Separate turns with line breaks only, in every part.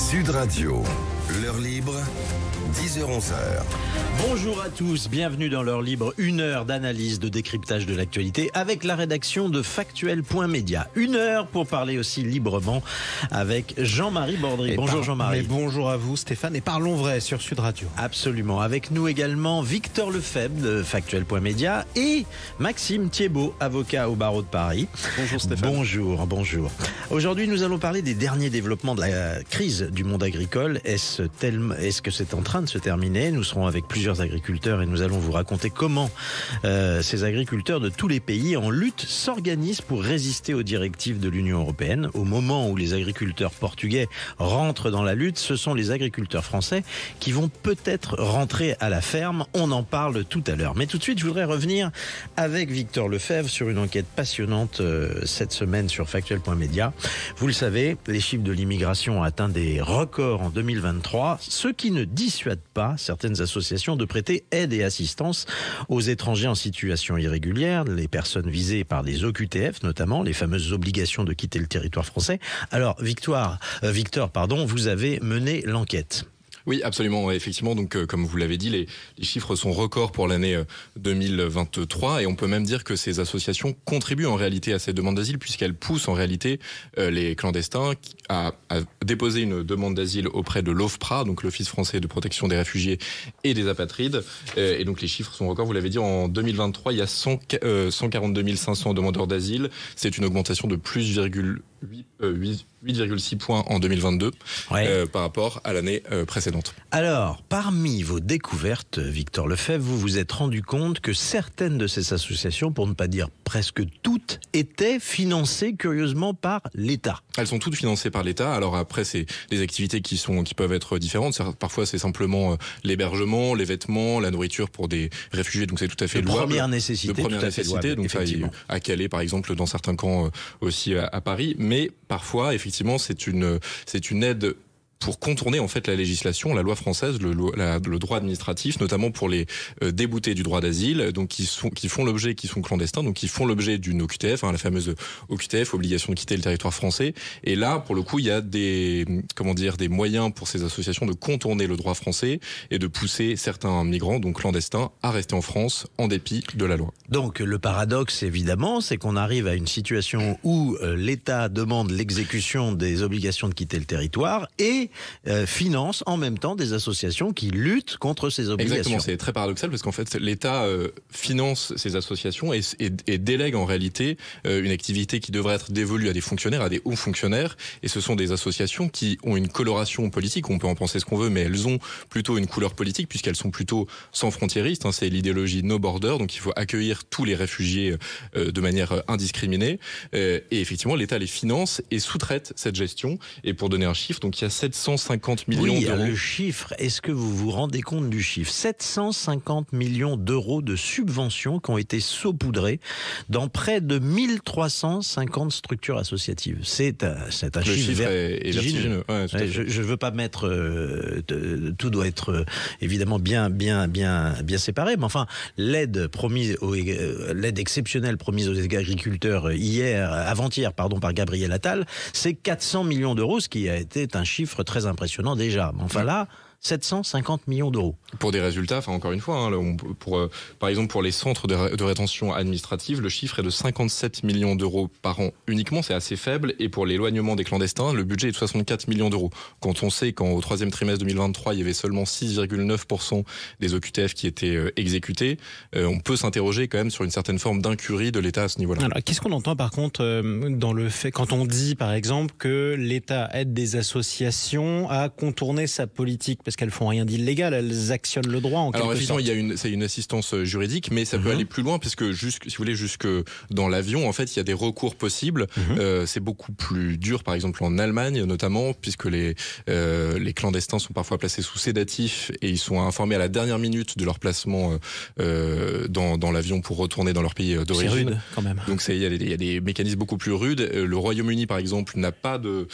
Sud Radio, l'heure libre, 10h-11h.
Bonjour à tous, bienvenue dans l'heure libre, une heure d'analyse, de décryptage de l'actualité avec la rédaction de Factuel.media. Une heure pour parler aussi librement avec Jean-Marie Bordry. Bonjour Jean-Marie.
Bonjour à vous Stéphane, et parlons vrai sur Sud Radio.
Absolument, avec nous également Victor Lefebvre de Factuel.media et Maxime Thiebaud, avocat au barreau de Paris.
Bonjour Stéphane.
Bonjour. Aujourd'hui nous allons parler des derniers développements de la crise du monde agricole. Est-ce que c'est en train de se terminer? Nous serons avec plusieurs agriculteurs et nous allons vous raconter comment ces agriculteurs de tous les pays en lutte s'organisent pour résister aux directives de l'Union européenne. Au moment où les agriculteurs portugais rentrent dans la lutte, ce sont les agriculteurs français qui vont peut-être rentrer à la ferme. On en parle tout à l'heure. Mais tout de suite, je voudrais revenir avec Victor Lefebvre sur une enquête passionnante cette semaine sur Factuel.media. Vous le savez, les chiffres de l'immigration ont atteint des records en 2023, ce qui ne dissuade pas certaines associations de prêter aide et assistance aux étrangers en situation irrégulière, les personnes visées par des OQTF notamment, les fameuses obligations de quitter le territoire français. Alors Victor, vous avez mené l'enquête.
Oui, absolument. Effectivement, donc comme vous l'avez dit, les chiffres sont records pour l'année 2023 et on peut même dire que ces associations contribuent en réalité à ces demandes d'asile puisqu'elles poussent en réalité les clandestins à déposer une demande d'asile auprès de l'OFPRA, donc l'Office français de protection des réfugiés et des apatrides. Et donc les chiffres sont records. Vous l'avez dit, en 2023, il y a 142 500 demandeurs d'asile. C'est une augmentation de plus 8,6 points en 2022 par rapport à l'année précédente.
Alors, parmi vos découvertes, Victor Lefebvre, vous vous êtes rendu compte que certaines de ces associations, pour ne pas dire presque toutes, étaient financées curieusement par l'État.
Elles sont toutes financées par l'État. Alors après, c'est des activités qui peuvent être différentes. Parfois, c'est simplement l'hébergement, les vêtements, la nourriture pour des réfugiés. Donc c'est tout à fait louable.
De première nécessité.
Louable, donc ça, à Calais, par exemple, dans certains camps aussi à Paris. Mais parfois, effectivement, c'est une aide pour contourner en fait la législation, la loi française, le droit administratif, notamment pour les déboutés du droit d'asile, donc qui sont clandestins, donc qui font l'objet d'une OQTF, la fameuse OQTF, obligation de quitter le territoire français. Et là, pour le coup, il y a des moyens pour ces associations de contourner le droit français et de pousser certains migrants, donc clandestins, à rester en France en dépit de la loi.
Donc le paradoxe, évidemment, c'est qu'on arrive à une situation où l'État demande l'exécution des obligations de quitter le territoire et finance en même temps des associations qui luttent contre ces obligations.
Exactement, c'est très paradoxal parce qu'en fait l'État finance ces associations et délègue en réalité une activité qui devrait être dévolue à des fonctionnaires, à des hauts fonctionnaires, et ce sont des associations qui ont une coloration politique, on peut en penser ce qu'on veut, mais elles ont plutôt une couleur politique puisqu'elles sont plutôt sans frontiéristes, c'est l'idéologie no border, donc il faut accueillir tous les réfugiés de manière indiscriminée, et effectivement l'État les finance et sous-traite cette gestion. Et pour donner un chiffre, donc il y a 750 millions d'euros.
Le chiffre, est-ce que vous vous rendez compte du chiffre? 750 millions d'euros de subventions qui ont été saupoudrées dans près de 1350 structures associatives. C'est un chiffre
est vertigineux. Ouais,
je ne veux pas mettre... tout doit être évidemment bien séparé, mais enfin, l'aide exceptionnelle promise aux agriculteurs avant-hier, par Gabriel Attal, c'est 400 millions d'euros, ce qui a été un chiffre très impressionnant déjà. Mais enfin là, 750 millions d'euros.
Pour des résultats, encore une fois, par exemple pour les centres de rétention administrative, le chiffre est de 57 millions d'euros par an uniquement, c'est assez faible. Et pour l'éloignement des clandestins, le budget est de 64 millions d'euros. Quand on sait qu'au troisième trimestre 2023, il y avait seulement 6,9% des OQTF qui étaient exécutés, on peut s'interroger quand même sur une certaine forme d'incurie de l'État à ce niveau-là.
Alors, qu'est-ce qu'on entend par contre dans le fait, quand on dit par exemple que l'État aide des associations à contourner sa politique? Parce qu'elles font rien d'illégal, elles actionnent le droit en quelque sorte.
Alors effectivement, c'est une assistance juridique, mais ça peut aller plus loin, puisque si vous voulez, jusque dans l'avion, en fait, il y a des recours possibles. C'est beaucoup plus dur, par exemple en Allemagne notamment, puisque les clandestins sont parfois placés sous sédatifs et ils sont informés à la dernière minute de leur placement dans l'avion pour retourner dans leur pays d'origine.
C'est rude quand même.
Donc il y a des mécanismes beaucoup plus rudes. Le Royaume-Uni, par exemple, il n'y a pas de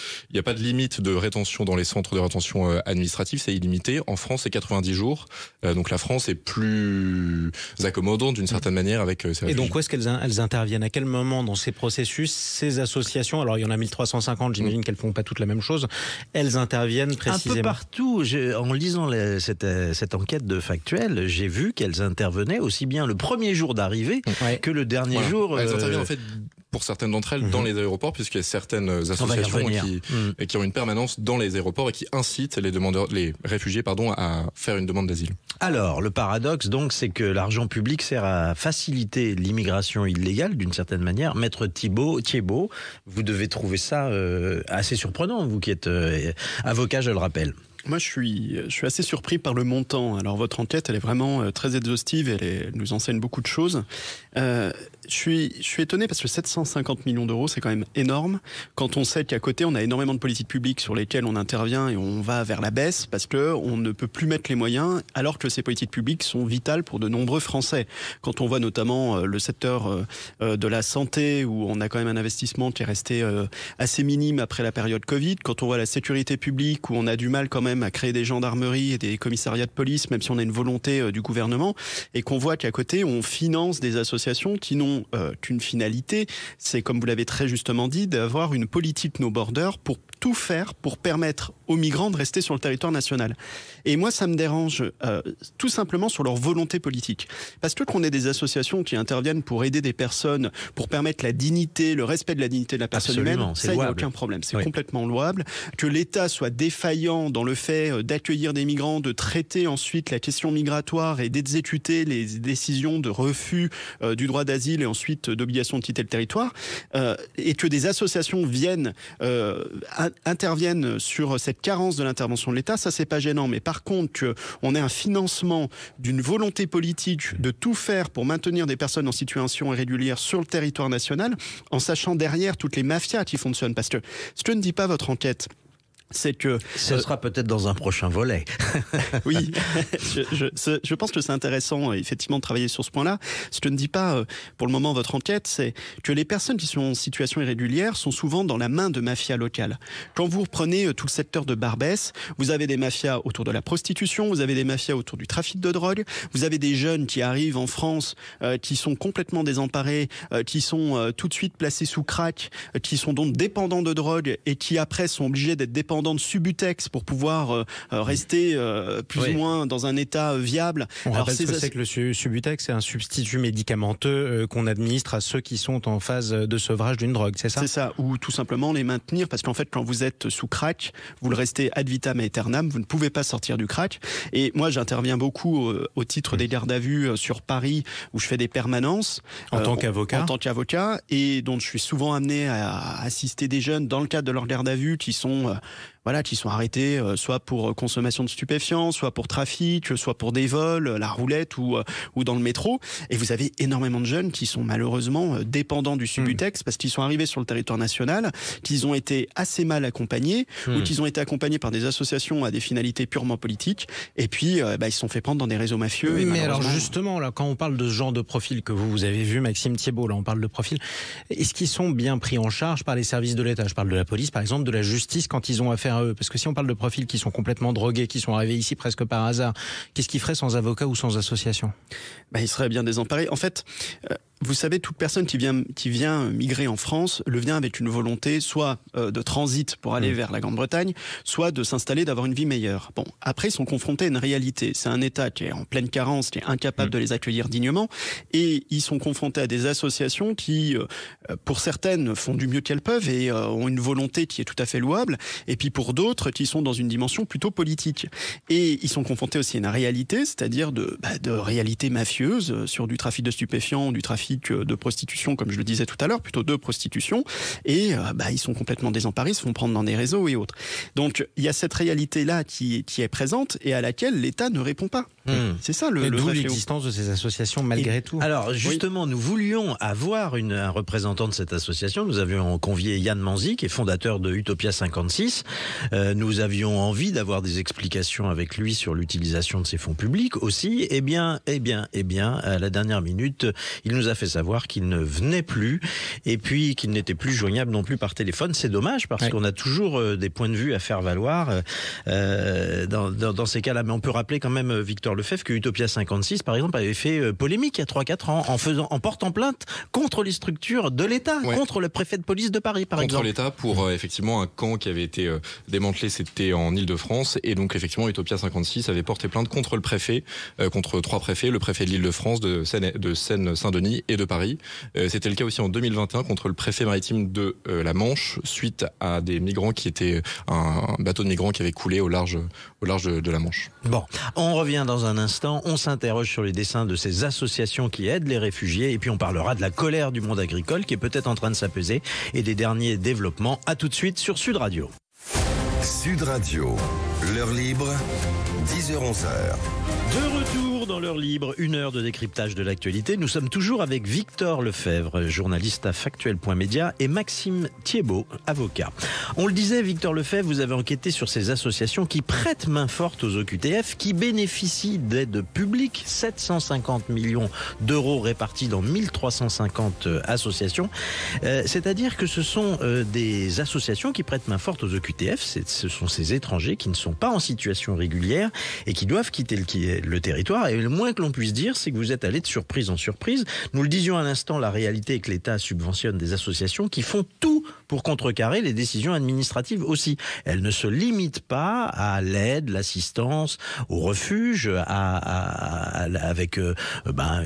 limite de rétention dans les centres de rétention administrative. C'est limité. En France, c'est 90 jours. Donc la France est plus accommodante d'une certaine manière avec ces réfugiés.
Et donc où est-ce qu'elles interviennent? À quel moment dans ces processus, ces associations, alors il y en a 1350, j'imagine qu'elles ne font pas toutes la même chose, elles interviennent précisément?
Un peu partout. En lisant cette enquête de Factuel, j'ai vu qu'elles intervenaient aussi bien le premier jour d'arrivée que le dernier jour.
Elles interviennent en fait pour certaines d'entre elles dans les aéroports, puisqu'il y a certaines associations qui ont une permanence dans les aéroports et qui incitent les réfugiés à faire une demande d'asile.
Alors, le paradoxe, donc, c'est que l'argent public sert à faciliter l'immigration illégale, d'une certaine manière. Maître Thiebaud, vous devez trouver ça assez surprenant, vous qui êtes avocat, je le rappelle.
Moi, je suis assez surpris par le montant. Alors, votre enquête, elle est vraiment très exhaustive, elle nous enseigne beaucoup de choses. Je suis étonné parce que 750 millions d'euros, c'est quand même énorme. Quand on sait qu'à côté, on a énormément de politiques publiques sur lesquelles on intervient et on va vers la baisse parce que on ne peut plus mettre les moyens, alors que ces politiques publiques sont vitales pour de nombreux Français. Quand on voit notamment le secteur de la santé, où on a quand même un investissement qui est resté assez minime après la période Covid. Quand on voit la sécurité publique, où on a du mal quand même à créer des gendarmeries et des commissariats de police, même si on a une volonté du gouvernement, et qu'on voit qu'à côté, on finance des associations qui n'ont qu'une finalité, c'est, comme vous l'avez très justement dit, d'avoir une politique no border pour tout faire pour permettre aux migrants de rester sur le territoire national. Et moi, ça me dérange tout simplement sur leur volonté politique. Parce que qu'on ait des associations qui interviennent pour aider des personnes, pour permettre la dignité, le respect de la dignité de la personne humaine, ça, il n'y a aucun problème. C'est complètement louable. Que l'État soit défaillant dans le fait d'accueillir des migrants, de traiter ensuite la question migratoire et d'exécuter les décisions de refus du droit d'asile et ensuite d'obligation de quitter le territoire, et que des associations interviennent sur cette carence de l'intervention de l'État, ça c'est pas gênant. Mais par contre, qu'on ait un financement d'une volonté politique de tout faire pour maintenir des personnes en situation irrégulière sur le territoire national, en sachant derrière toutes les mafias qui fonctionnent. Parce que ce que ne dit pas votre enquête, c'est que...
Ce sera peut-être dans un prochain volet.
Oui, je pense que c'est intéressant effectivement de travailler sur ce point-là. Ce que ne dit pas pour le moment votre enquête, c'est que les personnes qui sont en situation irrégulière sont souvent dans la main de mafias locales. Quand vous reprenez tout le secteur de Barbès, vous avez des mafias autour de la prostitution, vous avez des mafias autour du trafic de drogue, vous avez des jeunes qui arrivent en France, qui sont complètement désemparés, qui sont tout de suite placés sous crack, qui sont donc dépendants de drogue et qui après sont obligés d'être dépendants de Subutex pour pouvoir rester plus ou moins dans un état viable.
On rappelle ce que c'est que le Subutex, c'est un substitut médicamenteux qu'on administre à ceux qui sont en phase de sevrage d'une drogue, c'est ça? C'est
ça, ou tout simplement les maintenir, parce qu'en fait quand vous êtes sous crack, vous le restez ad vitam aeternam, vous ne pouvez pas sortir du crack. Et moi j'interviens beaucoup au titre des gardes à vue sur Paris, où je fais des permanences
en tant qu'avocat,
et donc je suis souvent amené à assister des jeunes dans le cadre de leur garde à vue qui sont arrêtés soit pour consommation de stupéfiants, soit pour trafic, soit pour des vols, la roulette ou dans le métro. Et vous avez énormément de jeunes qui sont malheureusement dépendants du Subutex parce qu'ils sont arrivés sur le territoire national, qu'ils ont été assez mal accompagnés ou qu'ils ont été accompagnés par des associations à des finalités purement politiques. Et puis, ils se sont fait prendre dans des réseaux mafieux.
Mais alors justement, là, quand on parle de ce genre de profil que vous avez vu, Maxime Thiebaud, là, on parle de profil, est-ce qu'ils sont bien pris en charge par les services de l'État? Je parle de la police, par exemple, de la justice quand ils ont affaire à eux. Parce que si on parle de profils qui sont complètement drogués, qui sont arrivés ici presque par hasard, qu'est-ce qu'ils feraient sans avocat ou sans association?
Ils seraient bien désemparés. En fait, vous savez, toute personne qui vient migrer en France le vient avec une volonté soit de transit pour aller vers la Grande-Bretagne, soit de s'installer, d'avoir une vie meilleure. Bon, après, ils sont confrontés à une réalité. C'est un État qui est en pleine carence, qui est incapable de les accueillir dignement, et ils sont confrontés à des associations qui, pour certaines, font du mieux qu'elles peuvent et ont une volonté qui est tout à fait louable, et puis pour d'autres, qui sont dans une dimension plutôt politique. Et ils sont confrontés aussi à une réalité, c'est-à-dire de réalité mafieuse sur du trafic de stupéfiants, du trafic de prostitution, comme je le disais tout à l'heure, plutôt de prostitution, et ils sont complètement désemparés, ils se font prendre dans des réseaux et autres. Donc il y a cette réalité-là qui est présente et à laquelle l'État ne répond pas. C'est ça le
d'où l'existence de ces associations malgré tout.
Alors justement, nous voulions avoir un représentant de cette association. Nous avions convié Yann Manzi, qui est fondateur de Utopia 56. Nous avions envie d'avoir des explications avec lui sur l'utilisation de ces fonds publics aussi. Eh bien, à la dernière minute, il nous a fait savoir qu'il ne venait plus et puis qu'il n'était plus joignable non plus par téléphone. C'est dommage parce qu'on a toujours des points de vue à faire valoir dans ces cas-là. Mais on peut rappeler quand même, Victor Lefebvre, que Utopia 56, par exemple, avait fait polémique il y a 3-4 ans en portant plainte contre les structures de l'État, contre le préfet de police de Paris, par exemple.
Contre l'État pour effectivement un camp qui avait été démantelé, c'était en Île-de-France. Et donc effectivement, Utopia 56 avait porté plainte contre le préfet, contre 3 préfets, le préfet de l'Île-de-France, de Seine-Saint-Denis et de Paris. C'était le cas aussi en 2021 contre le préfet maritime de la Manche, suite à des migrants un bateau de migrants qui avait coulé au large de la Manche.
Bon, on revient dans un instant, on s'interroge sur les dessins de ces associations qui aident les réfugiés et puis on parlera de la colère du monde agricole qui est peut-être en train de s'apaiser et des derniers développements. À tout de suite sur Sud Radio.
Sud Radio, l'heure libre, 10h-11h.
De retour dans l'heure libre, 1 heure de décryptage de l'actualité. Nous sommes toujours avec Victor Lefebvre, journaliste à Factuel.media, et Maxime Thiebaud, avocat. On le disait, Victor Lefebvre, vous avez enquêté sur ces associations qui prêtent main forte aux OQTF, qui bénéficient d'aides publiques, 750 millions d'euros répartis dans 1350 associations. C'est-à-dire que ce sont des associations qui prêtent main forte aux OQTF. Ce sont ces étrangers qui ne sont pas en situation régulière et qui doivent quitter le territoire. Et le moins que l'on puisse dire, c'est que vous êtes allé de surprise en surprise. Nous le disions à l'instant, la réalité est que l'État subventionne des associations qui font tout pour contrecarrer les décisions administratives aussi. Elles ne se limitent pas à l'aide, l'assistance, au refuge, avec une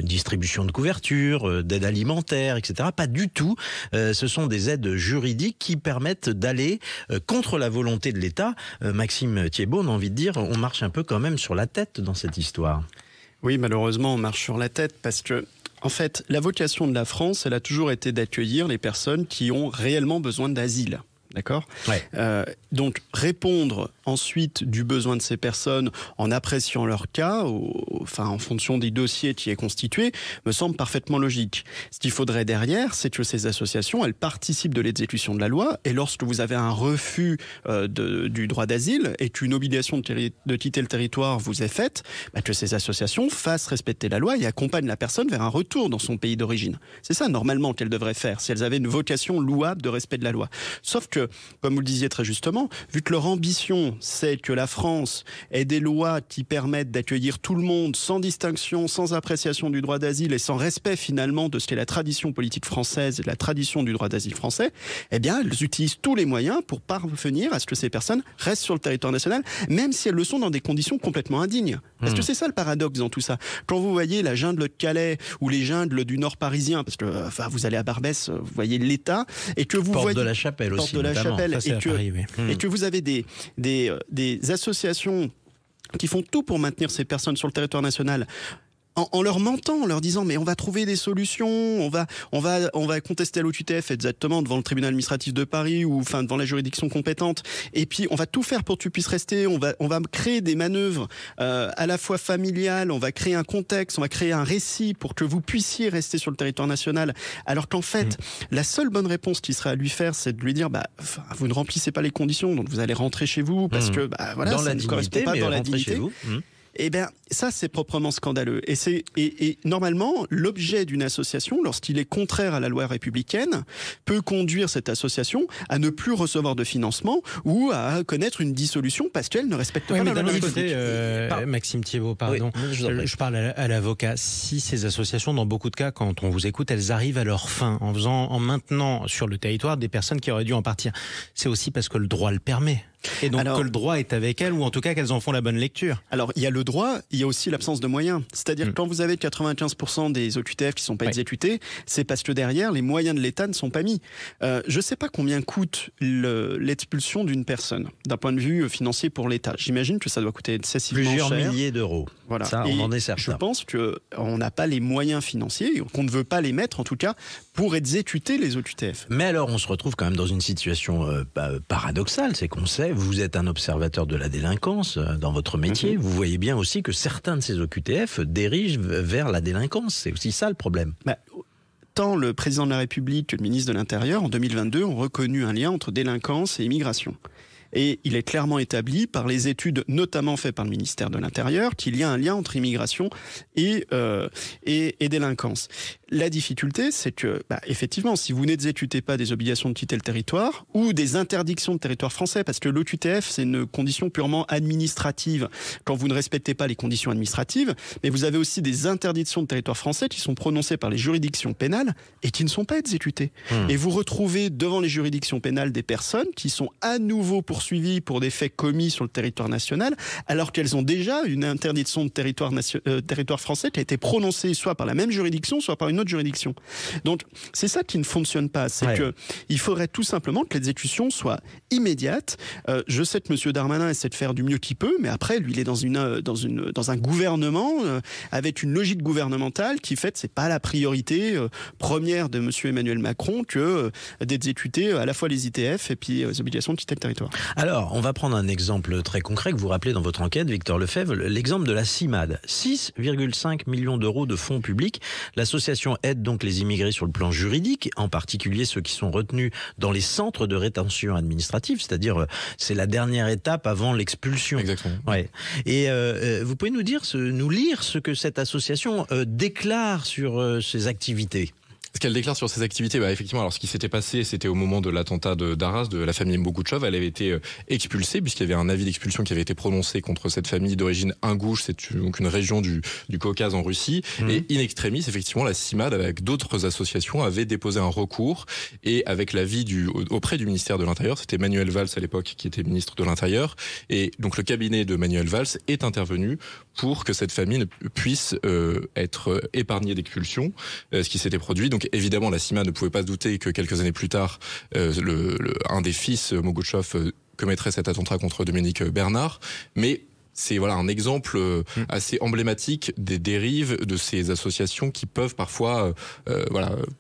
distribution de couverture, d'aide alimentaire, etc. Pas du tout. Ce sont des aides juridiques qui permettent d'aller contre la volonté de l'État. Maxime Thiebaud, on a envie de dire, on marche un peu quand même sur la tête dans cette histoire.
Oui, malheureusement, on marche sur la tête parce que, en fait, la vocation de la France, elle a toujours été d'accueillir les personnes qui ont réellement besoin d'asile. D'accord ? Donc, répondre ensuite du besoin de ces personnes en appréciant leur cas, en fonction des dossiers qui est constitué, me semble parfaitement logique. Ce qu'il faudrait derrière, c'est que ces associations, elles participent de l'exécution de la loi, et lorsque vous avez un refus du droit d'asile et qu'une obligation de quitter le territoire vous est faite, que ces associations fassent respecter la loi et accompagnent la personne vers un retour dans son pays d'origine. C'est ça, normalement, qu'elles devraient faire, si elles avaient une vocation louable de respect de la loi. Sauf que, comme vous le disiez très justement, vu que leur ambition, c'est que la France ait des lois qui permettent d'accueillir tout le monde sans distinction, sans appréciation du droit d'asile et sans respect finalement de ce qu'est la tradition politique française et de la tradition du droit d'asile français, eh bien, elles utilisent tous les moyens pour parvenir à ce que ces personnes restent sur le territoire national, même si elles le sont dans des conditions complètement indignes. Parce que c'est ça le paradoxe dans tout ça. Quand vous voyez la jungle de Calais ou les jungles du Nord parisien, parce que vous allez à Barbès, vous voyez l'État, et que vous voyez...
de la Chapelle aussi.
Et que vous avez des associations qui font tout pour maintenir ces personnes sur le territoire national, en leur mentant, en leur disant mais on va trouver des solutions, on va contester l'OQTF exactement devant le tribunal administratif de Paris ou devant la juridiction compétente, et puis on va tout faire pour que tu puisses rester, on va créer des manœuvres à la fois familiales, on va créer un contexte, on va créer un récit pour que vous puissiez rester sur le territoire national, alors qu'en fait la seule bonne réponse qui serait à lui faire, c'est de lui dire vous ne remplissez pas les conditions, donc vous allez rentrer chez vous parce que ça ne correspond pas dans la dignité. Eh bien, ça, c'est proprement scandaleux. Et normalement, l'objet d'une association, lorsqu'il est contraire à la loi républicaine, peut conduire cette association à ne plus recevoir de financement ou à connaître une dissolution parce qu'elle ne respecte pas la loi républicaine.
Maxime Thiebaud, pardon. Oui, je parle à l'avocat. Si ces associations, dans beaucoup de cas, quand on vous écoute, elles arrivent à leur fin en maintenant sur le territoire des personnes qui auraient dû en partir, c'est aussi parce que le droit le permet. Et donc que le droit est avec elles, ou en tout cas qu'elles en font la bonne lecture.
Alors il y a le droit, il y a aussi l'absence de moyens. C'est-à-dire que quand vous avez 95% des OQTF qui ne sont pas exécutés, c'est parce que derrière, les moyens de l'État ne sont pas mis. Je ne sais pas combien coûte l'expulsion d'une personne, d'un point de vue financier pour l'État. J'imagine que ça doit coûter excessivement cher.
Plusieurs milliers d'euros.
Voilà.
Ça, on en est certain.
Je pense qu'on n'a pas les moyens financiers, qu'on ne veut pas les mettre, en tout cas, pour exécuter les OQTF.
Mais alors, on se retrouve quand même dans une situation paradoxale. C'est qu'on sait, vous êtes un observateur de la délinquance dans votre métier. Vous voyez bien aussi que certains de ces OQTF dirigent vers la délinquance. C'est aussi ça le problème.
Tant le président de la République que le ministre de l'Intérieur, en 2022, ont reconnu un lien entre délinquance et immigration. Et il est clairement établi par les études, notamment faites par le ministère de l'Intérieur, qu'il y a un lien entre immigration et délinquance. La difficulté, c'est que, effectivement, si vous n'exécutez pas des obligations de quitter le territoire ou des interdictions de territoire français, parce que l'OQTF, c'est une condition purement administrative quand vous ne respectez pas les conditions administratives, mais vous avez aussi des interdictions de territoire français qui sont prononcées par les juridictions pénales et qui ne sont pas exécutées. Et vous retrouvez devant les juridictions pénales des personnes qui sont à nouveau poursuivies pour des faits commis sur le territoire national, alors qu'elles ont déjà une interdiction de territoire français qui a été prononcée soit par la même juridiction, soit par une autre juridiction. Donc, c'est ça qui ne fonctionne pas. C'est que il faudrait tout simplement que l'exécution soit immédiate. Je sais que M. Darmanin essaie de faire du mieux qu'il peut, mais après, lui, il est dans un gouvernement avec une logique gouvernementale qui fait que c'est pas la priorité première de M. Emmanuel Macron que d'exécuter à la fois les ITF et puis les obligations de quitter le territoire.
Alors, on va prendre un exemple très concret que vous rappelez dans votre enquête, Victor Lefebvre, l'exemple de la CIMAD. 6,5 millions d'euros de fonds publics. L'association aide donc les immigrés sur le plan juridique, en particulier ceux qui sont retenus dans les centres de rétention administrative, c'est-à-dire c'est la dernière étape avant l'expulsion.
Exactement.
Ouais. Et vous pouvez nous lire ce que cette association déclare sur ses activités?
Ce qu'elle déclare sur ses activités, effectivement, alors ce qui s'était passé, c'était au moment de l'attentat d'Arras, de la famille Bogoutchov. Elle avait été expulsée, puisqu'il y avait un avis d'expulsion qui avait été prononcé contre cette famille d'origine ingouche, c'est donc une région du Caucase en Russie. Et in extremis, effectivement, la CIMAD, avec d'autres associations, avait déposé un recours, et avec l'avis auprès du ministère de l'Intérieur, c'était Manuel Valls à l'époque qui était ministre de l'Intérieur, et donc le cabinet de Manuel Valls est intervenu pour que cette famille puisse être épargnée d'expulsion, ce qui s'était produit. Donc évidemment, la CIMAD ne pouvait pas se douter que quelques années plus tard, un des fils, Mogoutchov, commettrait cet attentat contre Dominique Bernard. Mais c'est un exemple assez emblématique des dérives de ces associations qui peuvent parfois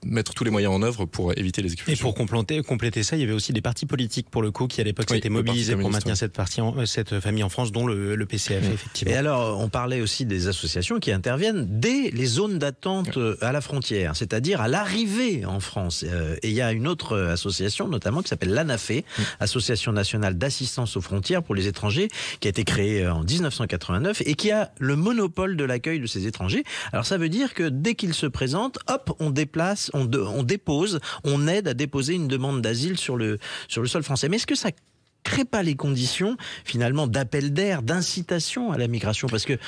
mettre tous les moyens en œuvre pour éviter les expulsions.
Et pour compléter ça, il y avait aussi des partis politiques pour le coup qui à l'époque s'étaient mobilisés pour maintenir cette famille en France, dont le PCF effectivement.
Et alors on parlait aussi des associations qui interviennent dès les zones d'attente à la frontière, c'est-à-dire à l'arrivée en France. Et il y a une autre association notamment qui s'appelle l'ANAFE, Association nationale d'assistance aux frontières pour les étrangers, qui a été créée en 1989 et qui a le monopole de l'accueil de ces étrangers. Alors ça veut dire que dès qu'ils se présentent, hop, on dépose, on aide à déposer une demande d'asile sur le sol français. Mais est-ce que ça crée pas les conditions finalement d'appel d'air, d'incitation à la migration? Parce que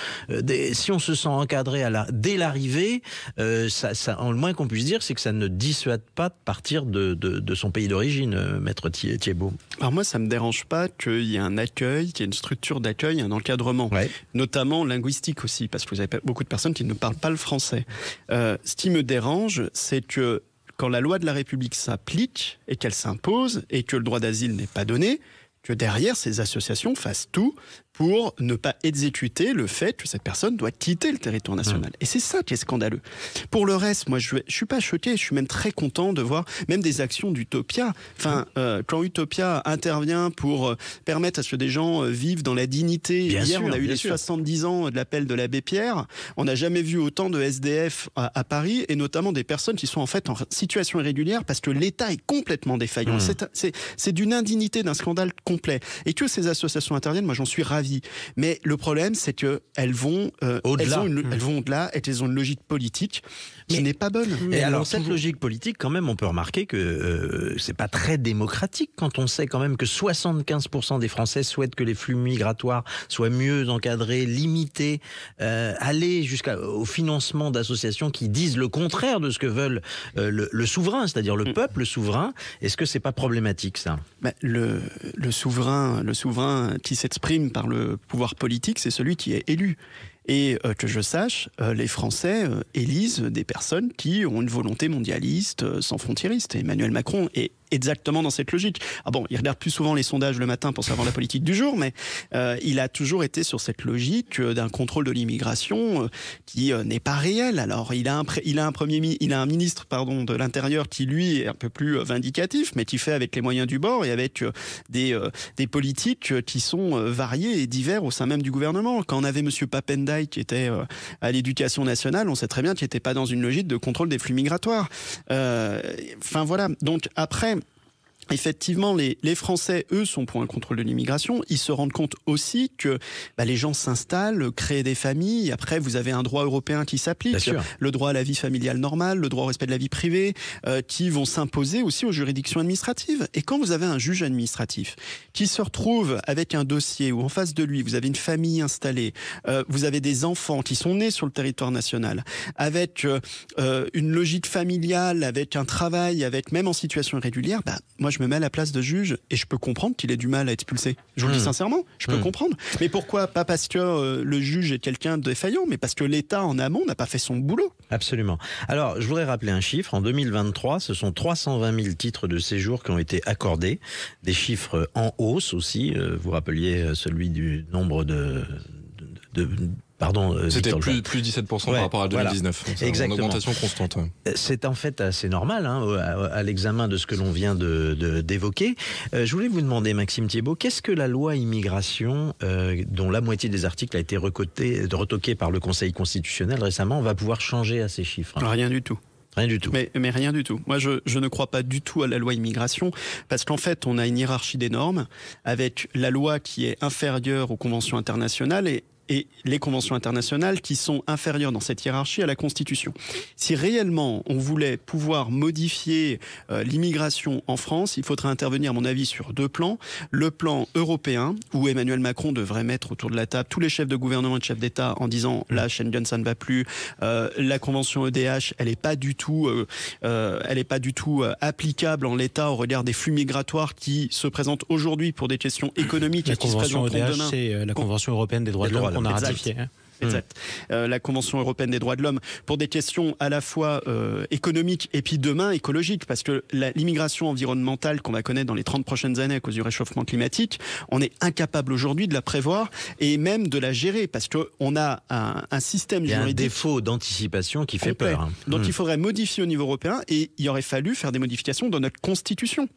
si on se sent encadré dès l'arrivée, le moins qu'on puisse dire, c'est que ça ne dissuade pas de partir de son pays d'origine, maître Thiébaut.
Alors moi, ça me dérange pas qu'il y ait un accueil, qu'il y ait une structure d'accueil, un encadrement, notamment linguistique aussi, parce que vous avez beaucoup de personnes qui ne parlent pas le français. Ce qui me dérange, c'est que quand la loi de la République s'applique et qu'elle s'impose et que le droit d'asile n'est pas donné, que derrière ces associations fassent tout pour ne pas exécuter le fait que cette personne doit quitter le territoire national. Et c'est ça qui est scandaleux. Pour le reste, moi, je suis pas choqué, je suis même très content de voir même des actions d'Utopia. Enfin, quand Utopia intervient pour permettre à ce que des gens vivent dans la dignité. Hier, on a eu les 70 ans de l'appel de l'abbé Pierre. On n'a jamais vu autant de SDF à Paris, et notamment des personnes qui sont en fait en situation irrégulière parce que l'État est complètement défaillant. C'est d'une indignité, d'un scandale complet. Et que ces associations interviennent, moi, j'en suis ravi. Mais le problème, c'est qu'elles vont au-delà. Elles vont au-delà et qu'elles ont une logique politique qui n'est pas bonne.
Et alors, cette logique politique, quand même, on peut remarquer que c'est pas très démocratique quand on sait quand même que 75% des Français souhaitent que les flux migratoires soient mieux encadrés, limités, aller jusqu'au financement d'associations qui disent le contraire de ce que veulent le souverain, c'est-à-dire le peuple souverain. Est-ce que c'est pas problématique, ça?
Le souverain qui s'exprime par le pouvoir politique, c'est celui qui est élu. Et que je sache, les Français élisent des personnes qui ont une volonté mondialiste, sans frontiériste. Et Emmanuel Macron est exactement dans cette logique. Ah bon, il regarde plus souvent les sondages le matin pour savoir la politique du jour, mais il a toujours été sur cette logique d'un contrôle de l'immigration qui n'est pas réel. Alors il a un ministre de l'Intérieur qui lui est un peu plus vindicatif, mais qui fait avec les moyens du bord et avec des politiques qui sont variées et divers au sein même du gouvernement. Quand on avait Monsieur Papendiaï qui était à l'Éducation nationale, on sait très bien qu'il n'était pas dans une logique de contrôle des flux migratoires. Enfin voilà. Donc après, Effectivement, les Français, eux, sont pour un contrôle de l'immigration. Ils se rendent compte aussi que les gens s'installent, créent des familles. Après, vous avez un droit européen qui s'applique, le droit à la vie familiale normale, le droit au respect de la vie privée, qui vont s'imposer aussi aux juridictions administratives. Et quand vous avez un juge administratif qui se retrouve avec un dossier où en face de lui, vous avez une famille installée, vous avez des enfants qui sont nés sur le territoire national, avec une logique familiale, avec un travail, avec même en situation irrégulière, moi je me mets à la place de juge et je peux comprendre qu'il ait du mal à être expulsé. Je vous le dis sincèrement, je peux comprendre. Mais pourquoi ? Pas parce que le juge est quelqu'un de défaillant, mais parce que l'État en amont n'a pas fait son boulot.
Absolument. Alors, je voudrais rappeler un chiffre. En 2023, ce sont 320 000 titres de séjour qui ont été accordés. Des chiffres en hausse aussi. Vous rappeliez celui du nombre
c'était plus 17% par rapport à 2019.
Voilà. Exactement.
Une augmentation constante.
C'est en fait assez normal à l'examen de ce que l'on vient d'évoquer. Je voulais vous demander, Maxime Thiébaut, qu'est-ce que la loi immigration, dont la moitié des articles a été retoquée par le Conseil constitutionnel récemment, va pouvoir changer à ces chiffres ?
Rien du tout.
Rien du tout.
Mais rien du tout. Moi, je ne crois pas du tout à la loi immigration parce qu'en fait, on a une hiérarchie des normes avec la loi qui est inférieure aux conventions internationales et les conventions internationales qui sont inférieures dans cette hiérarchie à la Constitution. Si réellement on voulait pouvoir modifier l'immigration en France, il faudrait intervenir, à mon avis, sur deux plans. Le plan européen, où Emmanuel Macron devrait mettre autour de la table tous les chefs de gouvernement et de chefs d'État en disant là, Schengen, ça ne va plus. La convention EDH, elle n'est pas du tout applicable en l'état au regard des flux migratoires qui se présentent aujourd'hui pour des questions économiques et qui se présenteront demain.
La convention EDH, c'est la Convention européenne des droits de l'homme qu'on a ratifiée.
Exact. La Convention européenne des droits de l'homme, pour des questions à la fois économiques et puis demain écologiques, parce que l'immigration environnementale qu'on va connaître dans les 30 prochaines années à cause du réchauffement climatique, on est incapable aujourd'hui de la prévoir et même de la gérer, parce qu'on a un système juridique... Il y a un
défaut d'anticipation qui fait peur.
Donc il faudrait modifier au niveau européen et il aurait fallu faire des modifications dans notre Constitution,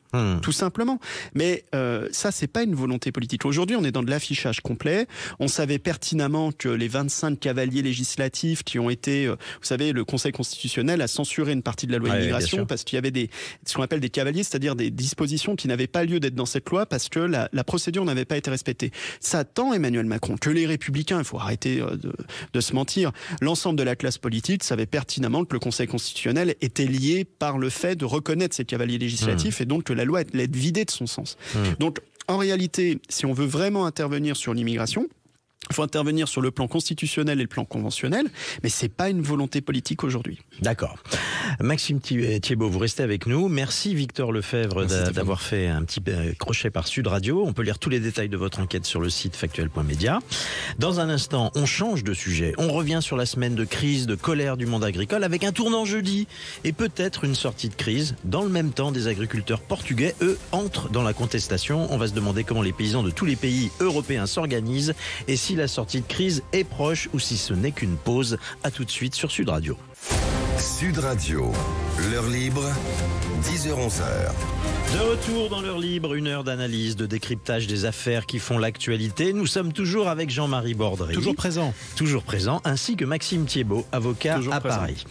tout simplement. Mais ça, c'est pas une volonté politique. Aujourd'hui, on est dans de l'affichage complet. On savait pertinemment que les 25 cavaliers législatifs qui ont été, vous savez, le Conseil constitutionnel a censuré une partie de la loi immigration parce qu'il y avait ce qu'on appelle des cavaliers, c'est-à-dire des dispositions qui n'avaient pas lieu d'être dans cette loi parce que la procédure n'avait pas été respectée. Ça tend Emmanuel Macron, que les Républicains, il faut arrêter de se mentir, l'ensemble de la classe politique savait pertinemment que le Conseil constitutionnel était lié par le fait de reconnaître ces cavaliers législatifs et donc que la loi allait être vidée de son sens. Donc, en réalité, si on veut vraiment intervenir sur l'immigration, il faut intervenir sur le plan constitutionnel et le plan conventionnel, mais c'est pas une volonté politique aujourd'hui.
D'accord. Maxime Thiébaut, vous restez avec nous. Merci Victor Lefebvre d'avoir fait un petit crochet par Sud Radio. On peut lire tous les détails de votre enquête sur le site factuel.media. Dans un instant, on change de sujet. On revient sur la semaine de crise, de colère du monde agricole avec un tournant jeudi et peut-être une sortie de crise. Dans le même temps, des agriculteurs portugais, eux, entrent dans la contestation. On va se demander comment les paysans de tous les pays européens s'organisent et si la sortie de crise est proche ou si ce n'est qu'une pause. À tout de suite sur Sud Radio.
Sud Radio, l'heure libre, 10h-11h.
De retour dans l'heure libre, une heure d'analyse, de décryptage des affaires qui font l'actualité. Nous sommes toujours avec Jean-Marie Bordry.
Toujours présent.
Toujours présent, ainsi que Maxime Thiébaut, avocat toujours à présent. Paris.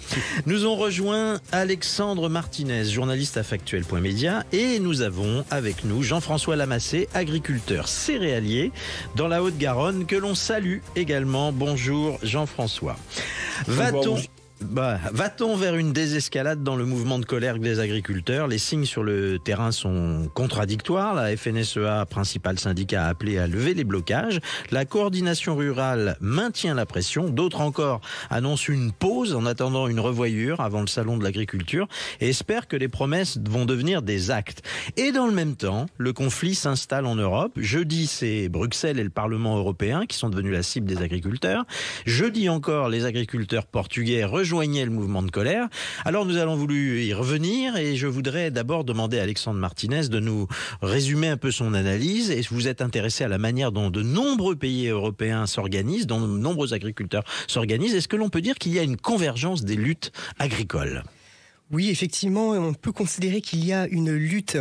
Nous ont rejoint Alexandre Martinez, journaliste à factuel.media, et nous avons avec nous Jean-François Lamassé, agriculteur céréalier dans la Haute-Garonne, que l'on salue également. Bonjour Jean-François. Va-t-on vers une désescalade dans le mouvement de colère des agriculteurs ? Les signes sur le terrain sont contradictoires. La FNSEA, principal syndicat, a appelé à lever les blocages. La coordination rurale maintient la pression. D'autres encore annoncent une pause en attendant une revoyure avant le salon de l'agriculture et espèrent que les promesses vont devenir des actes. Et dans le même temps, le conflit s'installe en Europe. Jeudi, c'est Bruxelles et le Parlement européen qui sont devenus la cible des agriculteurs. Jeudi encore, les agriculteurs portugais rejoignaient le mouvement de colère. Alors nous allons voulu y revenir et je voudrais d'abord demander à Alexandre Martinez de nous résumer un peu son analyse. Et vous êtes intéressé à la manière dont de nombreux pays européens s'organisent, dont de nombreux agriculteurs s'organisent. Est-ce que l'on peut dire qu'il y a une convergence des luttes agricoles ?
Oui, effectivement, on peut considérer qu'il y a une lutte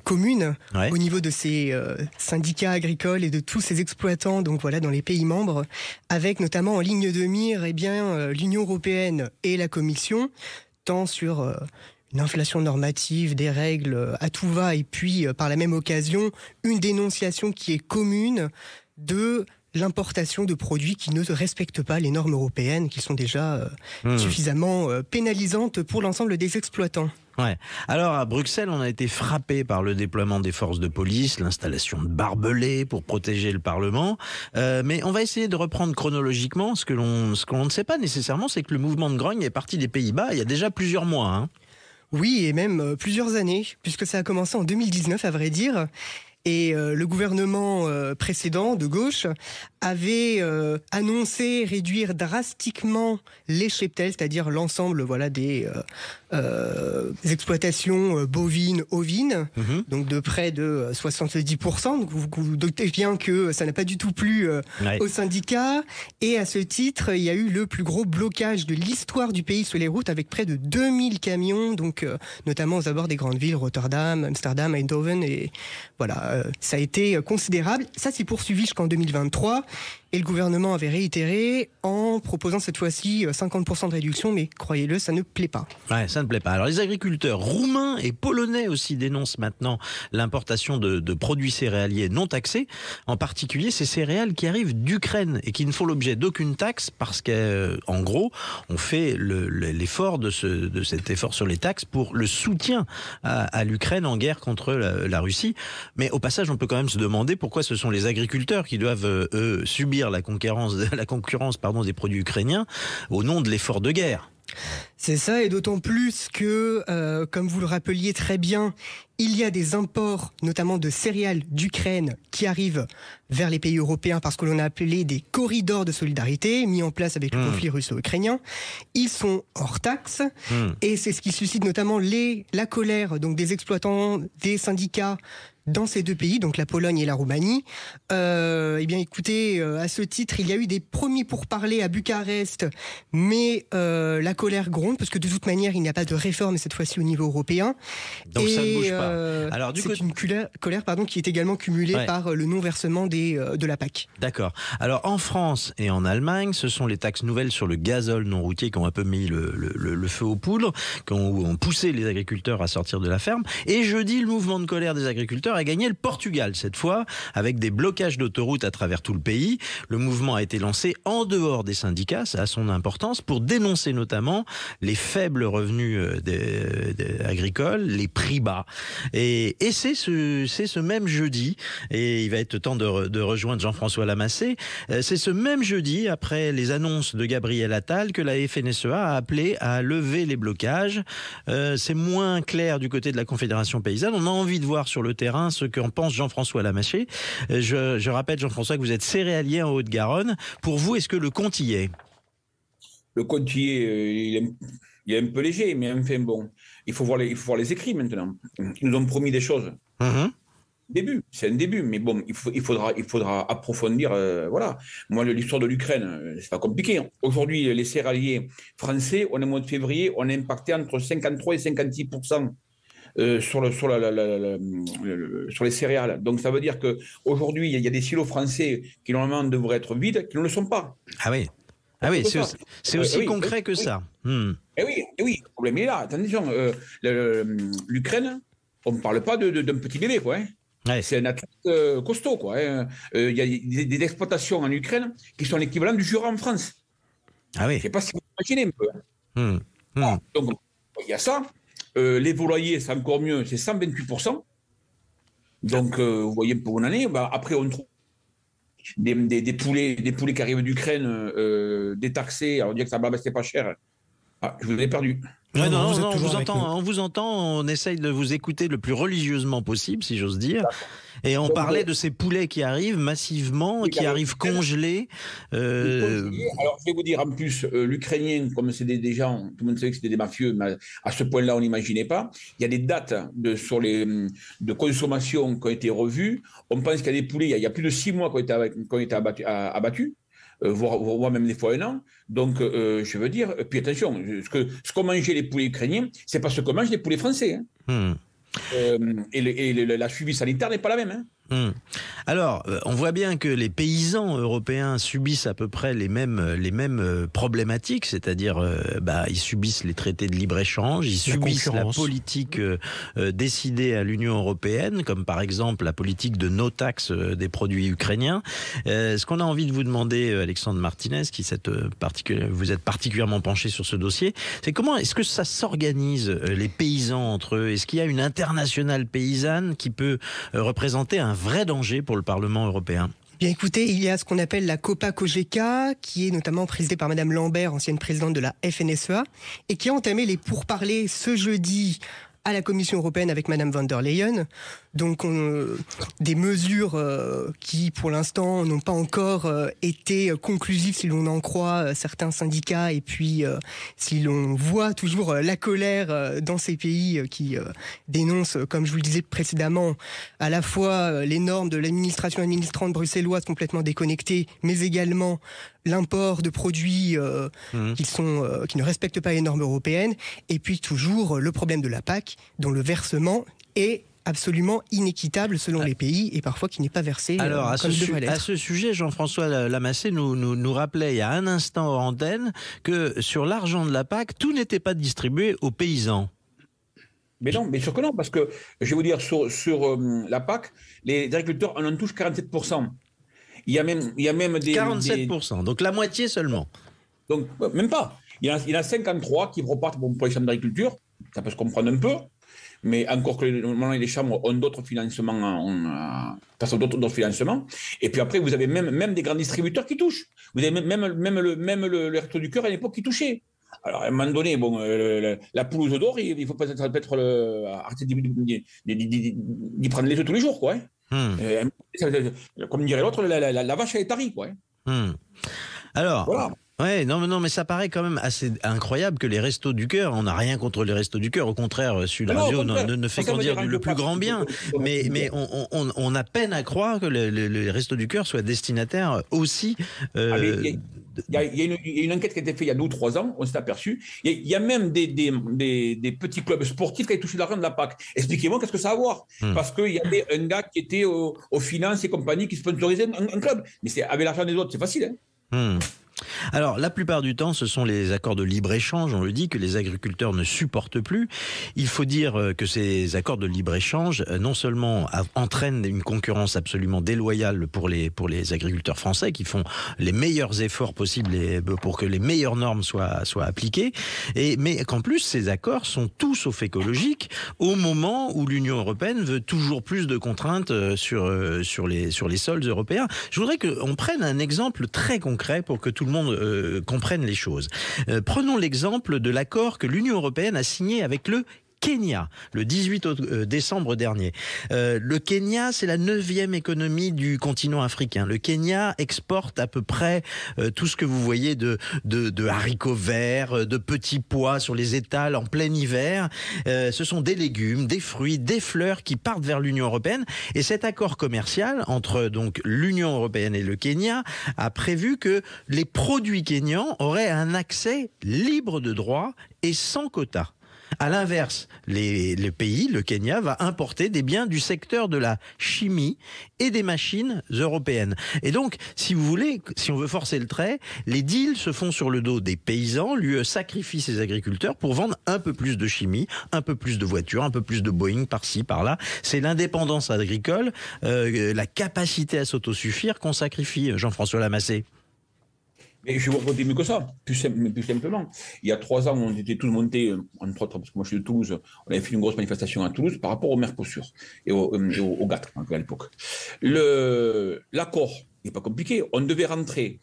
commune au niveau de ces syndicats agricoles et de tous ces exploitants donc voilà, dans les pays membres, avec notamment en ligne de mire l'Union européenne et la Commission, tant sur une inflation normative, des règles à tout va, et puis par la même occasion, une dénonciation qui est commune de l'importation de produits qui ne respectent pas les normes européennes, qui sont déjà suffisamment pénalisantes pour l'ensemble des exploitants.
Ouais. Alors à Bruxelles, on a été frappé par le déploiement des forces de police, l'installation de barbelés pour protéger le Parlement. Mais on va essayer de reprendre chronologiquement ce que l'on ne sait pas nécessairement, c'est que le mouvement de grogne est parti des Pays-Bas il y a déjà plusieurs mois. Hein.
Oui, et même plusieurs années, puisque ça a commencé en 2019, à vrai dire. Et le gouvernement précédent, de gauche, avait annoncé réduire drastiquement les cheptels, c'est-à-dire l'ensemble des exploitations bovines, ovines, donc de près de 70%. Donc vous doutez bien que ça n'a pas du tout plu aux syndicats. Et à ce titre, il y a eu le plus gros blocage de l'histoire du pays sur les routes, avec près de 2000 camions, donc notamment aux abords des grandes villes, Rotterdam, Amsterdam, Eindhoven, et voilà. Ça a été considérable. Ça s'est poursuivi jusqu'en 2023. Et le gouvernement avait réitéré en proposant cette fois-ci 50% de réduction, mais croyez-le, ça ne plaît pas.
Ouais, ça ne plaît pas. Alors les agriculteurs roumains et polonais aussi dénoncent maintenant l'importation de produits céréaliers non taxés, en particulier ces céréales qui arrivent d'Ukraine et qui ne font l'objet d'aucune taxe parce qu'en gros, on fait l'effort de cet effort sur les taxes pour le soutien à l'Ukraine en guerre contre la Russie. Mais au passage, on peut quand même se demander pourquoi ce sont les agriculteurs qui doivent subir la concurrence des produits ukrainiens au nom de l'effort de guerre.
C'est ça, et d'autant plus que, comme vous le rappeliez très bien, il y a des imports, notamment de céréales d'Ukraine, qui arrivent vers les pays européens parce que l'on a appelé des corridors de solidarité, mis en place avec le conflit russo-ukrainien. Ils sont hors taxe, et c'est ce qui suscite notamment la colère donc des exploitants, des syndicats, dans ces deux pays, donc la Pologne et la Roumanie. Eh bien, écoutez, à ce titre, il y a eu des premiers pourparlers à Bucarest, mais la colère gronde, parce que de toute manière, il n'y a pas de réforme, cette fois-ci au niveau européen.
Donc ça ne bouge pas.
Alors, c'est une colère qui est également cumulée par le non-versement de la PAC.
D'accord. Alors, en France et en Allemagne, ce sont les taxes nouvelles sur le gazole non routier qui ont un peu mis le feu aux poudres, qui ont poussé les agriculteurs à sortir de la ferme. Et jeudi, le mouvement de colère des agriculteurs a gagné le Portugal, cette fois, avec des blocages d'autoroutes à travers tout le pays. Le mouvement a été lancé en dehors des syndicats, ça a son importance, pour dénoncer notamment les faibles revenus agricoles, les prix bas. Et c'est ce même jeudi, et il va être temps de rejoindre Jean-François Lamassé, c'est ce même jeudi, après les annonces de Gabriel Attal, que la FNSEA a appelé à lever les blocages. C'est moins clair du côté de la Confédération paysanne. On a envie de voir sur le terrain ce qu'en pense Jean-François Lamassé. Je rappelle, Jean-François, que vous êtes céréalier en Haute-Garonne. Pour vous, est-ce que le compte y est ?
Le compte y est, il est un peu léger, mais enfin bon, il faut voir les écrits maintenant. Ils nous ont promis des choses. C'est un début, mais bon, il faudra approfondir. Voilà. Moi, l'histoire de l'Ukraine, c'est pas compliqué. Aujourd'hui, les céréaliers français, on est au mois de février, on est impacté entre 53 et 56%. Sur les céréales. Donc ça veut dire qu'aujourd'hui, il y a des silos français qui normalement devraient être vides, qui ne le sont pas.
Ah oui, c'est aussi concret que ça.
Eh oui, le problème est là. Attention, l'Ukraine, on ne parle pas d'un petit bébé, quoi. Hein. Ouais. C'est un athlète costaud, quoi. Hein. Il y a des exploitations en Ukraine qui sont l'équivalent du Jura en France.
Ah oui.
Je ne sais pas si vous imaginez un peu. Donc, il y a ça. Les volaillers, c'est encore mieux, c'est 128%. Donc, vous voyez, pour une année, après, on trouve des poulets qui arrivent d'Ukraine, détaxés. Alors, on dit que ça c'est pas cher. Ah, je vous ai perdu.
Ouais, non, on vous entend, on essaye de vous écouter le plus religieusement possible, si j'ose dire. Et on parlait de ces poulets qui arrivent massivement, qui arrivent congelés.
Alors, je vais vous dire, en plus, l'Ukrainien, comme c'est des gens, tout le monde savait que c'était des mafieux, mais à ce point-là, on n'imaginait pas. Il y a des dates de consommation qui ont été revues. On pense qu'il y a des poulets, il y a plus de 6 mois qui ont été abattus. Voire même des fois 1 an. Donc, je veux dire, puis attention, ce qu'ont mangé les poulets ukrainiens, c'est pas ce que mangent les poulets français. Hein. Et la suivi sanitaire n'est pas la même. Hein.
Alors, on voit bien que les paysans européens subissent à peu près les mêmes problématiques, c'est-à-dire ils subissent les traités de libre-échange, ils subissent la politique décidée à l'Union européenne, comme par exemple la politique de no-tax des produits ukrainiens. Ce qu'on a envie de vous demander, Alexandre Martinez, vous êtes particulièrement penché sur ce dossier, c'est comment est-ce que ça s'organise les paysans entre eux? Est-ce qu'il y a une internationale paysanne qui peut représenter un vrai danger pour le Parlement européen?
Bien écoutez, il y a ce qu'on appelle la COPA-COGECA, qui est notamment présidée par Madame Lambert, ancienne présidente de la FNSEA, et qui a entamé les pourparlers ce jeudi à la Commission européenne avec Madame von der Leyen. Donc des mesures qui pour l'instant n'ont pas encore été conclusives si l'on en croit certains syndicats, et puis si l'on voit toujours la colère dans ces pays qui dénoncent, comme je vous le disais précédemment, à la fois les normes de l'administration administrante bruxelloise complètement déconnectées, mais également l'import de produits qui ne respectent pas les normes européennes, et puis toujours le problème de la PAC, dont le versement est absolument inéquitable selon les pays et parfois qui n'est pas versé.
Alors à
ce
sujet, Jean-François Lamassé nous rappelait il y a un instant hors antenne que sur l'argent de la PAC, tout n'était pas distribué aux paysans.
Mais non, bien sûr que non, parce que je vais vous dire, sur la PAC, les agriculteurs en touchent 47%. Il y a même des...
47%, donc la moitié seulement.
Donc, même pas. Il y en a 53 qui repartent pour les chambres d'agriculture, ça peut se comprendre un peu, mais encore que normalement les chambres ont d'autres financements, d'autres financements. Et puis après, vous avez même des grands distributeurs qui touchent. Vous avez même le Resto du Cœur à l'époque qui touchait. Alors, à un moment donné, la pelouse d'or, il faut peut-être arrêter d'y prendre les œufs tous les jours, quoi. Comme dirait l'autre, la vache elle est tarie, quoi.
Alors,
voilà.
Ouais, non, mais ça paraît quand même assez incroyable que les Restos du Cœur, on n'a rien contre les Restos du Cœur, au contraire, Sud Radio ne fait qu'en dire le plus grand bien, mais on a peine à croire que les Restos du Cœur soient destinataires aussi...
Il y a une enquête qui a été faite il y a 2 ou 3 ans, on s'est aperçu. Il y a même des petits clubs sportifs qui avaient touché l'argent de la PAC. Expliquez-moi qu'est-ce que ça a à voir. Parce qu'il y avait un gars qui était aux finances et compagnie qui sponsorisait un club. Mais c'est avec l'argent des autres, c'est facile.
Alors, la plupart du temps, ce sont les accords de libre-échange, on le dit, que les agriculteurs ne supportent plus. Il faut dire que ces accords de libre-échange, non seulement entraînent une concurrence absolument déloyale pour les agriculteurs français, qui font les meilleurs efforts possibles pour que les meilleures normes soient appliquées, mais qu'en plus, ces accords sont tout sauf écologiques au moment où l'Union européenne veut toujours plus de contraintes sur les sols européens. Je voudrais qu'on prenne un exemple très concret pour que tout le monde comprenne les choses. Prenons l'exemple de l'accord que l'Union européenne a signé avec le Kenya, le 18 décembre dernier. Le Kenya, c'est la 9e économie du continent africain. Le Kenya exporte à peu près tout ce que vous voyez de haricots verts, de petits pois sur les étals en plein hiver. Ce sont des légumes, des fruits, des fleurs qui partent vers l'Union européenne. Et cet accord commercial entre donc l'Union européenne et le Kenya a prévu que les produits kenyans auraient un accès libre de droit et sans quota. À l'inverse, le pays, le Kenya, va importer des biens du secteur de la chimie et des machines européennes. Et donc, si vous voulez, si on veut forcer le trait, les deals se font sur le dos des paysans. L'UE sacrifie ses agriculteurs pour vendre un peu plus de chimie, un peu plus de voitures, un peu plus de Boeing par-ci, par-là. C'est l'indépendance agricole, la capacité à s'autosuffire qu'on sacrifie, Jean-François Lamassé.
Et je vais vous raconter mieux que ça, plus simplement. Il y a 3 ans, on était tous montés, entre autres, parce que moi je suis de Toulouse, on avait fait une grosse manifestation à Toulouse par rapport au Mercosur et au GATT à l'époque. L'accord n'est pas compliqué. On devait rentrer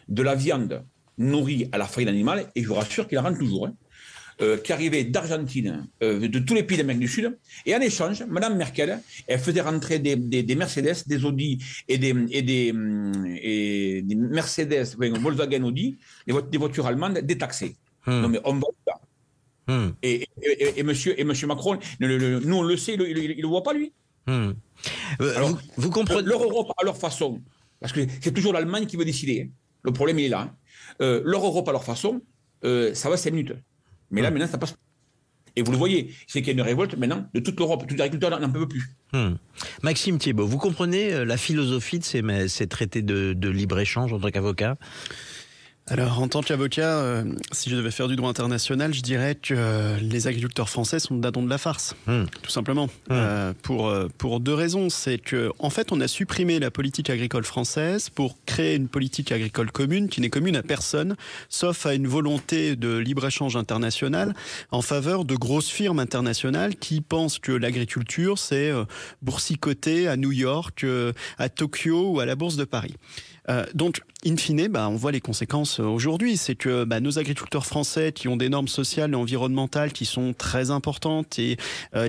de la viande nourrie à la farine animale, et je vous rassure qu'il la rentre toujours, qui arrivait d'Argentine, de tous les pays d'Amérique du Sud. Et en échange, Mme Merkel, elle faisait rentrer des Mercedes, des Audi et des Mercedes, Volkswagen Audi, des voitures allemandes détaxées. Non mais on va là. Et monsieur Macron, nous on le sait, il ne le voit pas lui. Alors, vous comprenez leur Europe à leur façon, parce que c'est toujours l'Allemagne qui veut décider. Le problème il est là. Leur Europe à leur façon, ça va 5 minutes. Mais là, maintenant, ça passe. Et vous le voyez, c'est qu'il y a une révolte maintenant de toute l'Europe. Tous les agriculteurs n'en peuvent plus.
Maxime Thiebaud, vous comprenez la philosophie de ces traités de libre-échange en tant qu'avocat ?
Alors, en tant qu'avocat, si je devais faire du droit international, je dirais que les agriculteurs français sont dadons de la farce, tout simplement. Pour deux raisons. C'est que, en fait, on a supprimé la politique agricole française pour créer une politique agricole commune qui n'est commune à personne, sauf à une volonté de libre-échange international en faveur de grosses firmes internationales qui pensent que l'agriculture, c'est boursicoté à New York, à Tokyo ou à la Bourse de Paris. Donc, in fine, on voit les conséquences aujourd'hui. C'est que nos agriculteurs français qui ont des normes sociales et environnementales qui sont très importantes et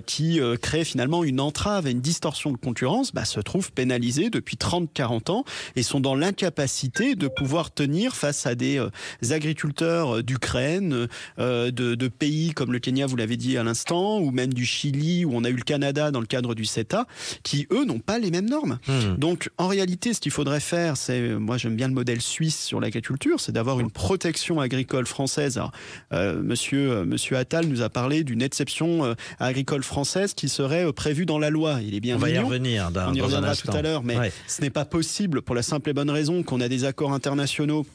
qui créent finalement une entrave et une distorsion de concurrence, se trouvent pénalisés depuis 30-40 ans et sont dans l'incapacité de pouvoir tenir face à des agriculteurs d'Ukraine, de pays comme le Kenya, vous l'avez dit à l'instant, ou même du Chili, où on a eu le Canada dans le cadre du CETA, qui, eux, n'ont pas les mêmes normes. Donc, en réalité, ce qu'il faudrait faire, c'est, moi j'aime bien le modèle suisse sur l'agriculture, c'est d'avoir une protection agricole française. Alors, monsieur Attal nous a parlé d'une exception agricole française qui serait prévue dans la loi. Il est bien mignon. On y reviendra tout à l'heure, mais ce n'est pas possible pour la simple et bonne raison qu'on a des accords internationaux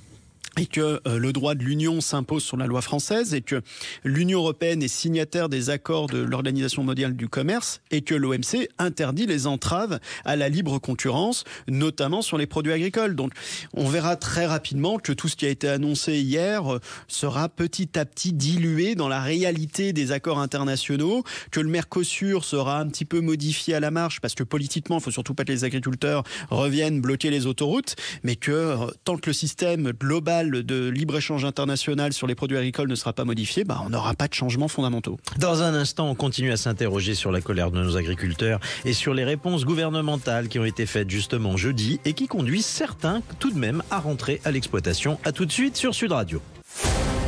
et que le droit de l'Union s'impose sur la loi française et que l'Union européenne est signataire des accords de l'Organisation mondiale du commerce et que l'OMC interdit les entraves à la libre concurrence, notamment sur les produits agricoles. Donc on verra très rapidement que tout ce qui a été annoncé hier sera petit à petit dilué dans la réalité des accords internationaux, que le Mercosur sera un petit peu modifié à la marge parce que politiquement, il ne faut surtout pas que les agriculteurs reviennent bloquer les autoroutes, mais que tant que le système global de libre-échange international sur les produits agricoles ne sera pas modifié, on n'aura pas de changements fondamentaux.
Dans un instant, on continue à s'interroger sur la colère de nos agriculteurs et sur les réponses gouvernementales qui ont été faites justement jeudi et qui conduisent certains tout de même à rentrer à l'exploitation. À tout de suite sur Sud Radio.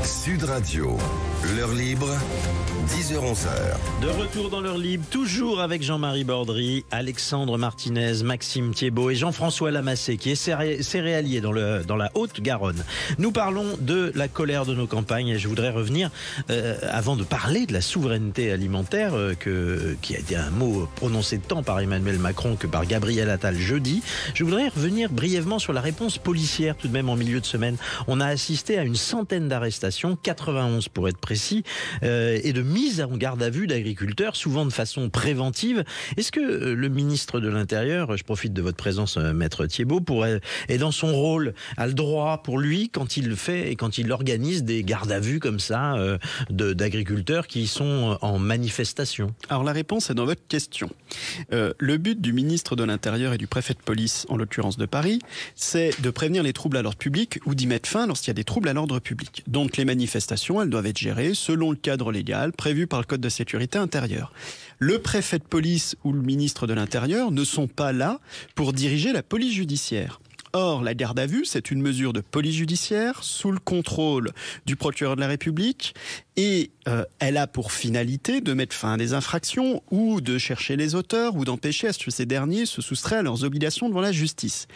Sud Radio, l'heure libre, 10h-11h.
De retour dans l'heure libre, toujours avec Jean-Marie Bordry, Alexandre Martinez, Maxime Thiebaud et Jean-François Lamassé, qui est céréalier dans la Haute-Garonne. Nous parlons de la colère de nos campagnes et je voudrais revenir, avant de parler de la souveraineté alimentaire, qui a été un mot prononcé tant par Emmanuel Macron que par Gabriel Attal jeudi, je voudrais revenir brièvement sur la réponse policière tout de même en milieu de semaine. On a assisté à une centaine d'arrestations, 91 pour être précis, et de mise en garde à vue d'agriculteurs, souvent de façon préventive. Est-ce que le ministre de l'Intérieur, je profite de votre présence, maître Thiebaud, est dans son rôle, a le droit pour lui, quand il fait et quand il organise des gardes à vue comme ça, d'agriculteurs qui sont en manifestation?
Alors la réponse est dans votre question. Le but du ministre de l'Intérieur et du préfet de police, en l'occurrence de Paris, c'est de prévenir les troubles à l'ordre public ou d'y mettre fin lorsqu'il y a des troubles à l'ordre public. Donc les manifestations, elles doivent être gérées selon le cadre légal prévu par le Code de sécurité intérieure. Le préfet de police ou le ministre de l'Intérieur ne sont pas là pour diriger la police judiciaire. Or, la garde à vue, c'est une mesure de police judiciaire sous le contrôle du procureur de la République et elle a pour finalité de mettre fin à des infractions ou de chercher les auteurs ou d'empêcher à ce que ces derniers se soustraient à leurs obligations devant la justice.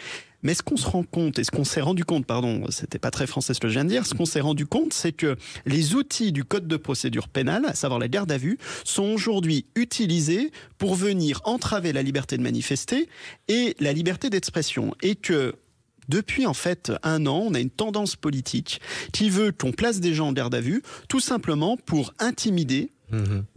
Mais ce qu'on se rend compte, et ce qu'on s'est rendu compte, c'était pas très français ce que je viens de dire, ce qu'on s'est rendu compte, c'est que les outils du Code de procédure pénale, à savoir la garde à vue, sont aujourd'hui utilisés pour venir entraver la liberté de manifester et la liberté d'expression. Et que depuis en fait un an, on a une tendance politique qui veut qu'on place des gens en garde à vue, tout simplement pour intimider,